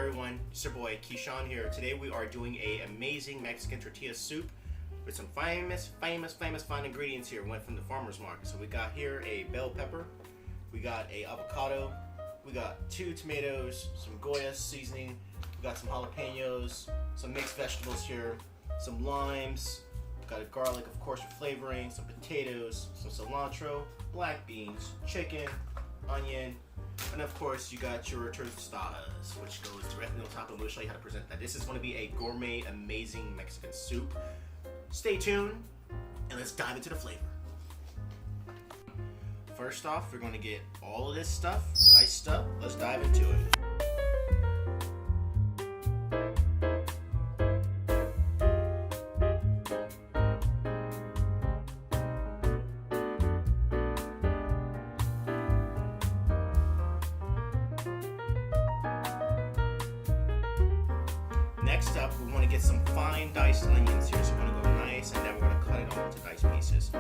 everyone? It's your boy Keyshawn here. Today we are doing a amazing Mexican tortilla soup with some famous fine ingredients here. Went from the farmer's market. So we got here a bell pepper, we got a avocado, we got 2 tomatoes, some GOYA seasoning, we got some jalapeños, some mixed vegetables here, some limes, got a garlic of course for flavoring, some potatoes, some cilantro, black beans, chicken, onion, and of course you got your tostadas, which goes directly on top, and we'll show you how to present that. This is going to be a gourmet, amazing Mexican soup. Stay tuned, and let's dive into the flavor. First off, we're going to get all of this stuff diced up. Let's dive into it. Next up, we want to get some fine diced onions here. So we're going to go nice, and then we're going to cut it all into diced pieces.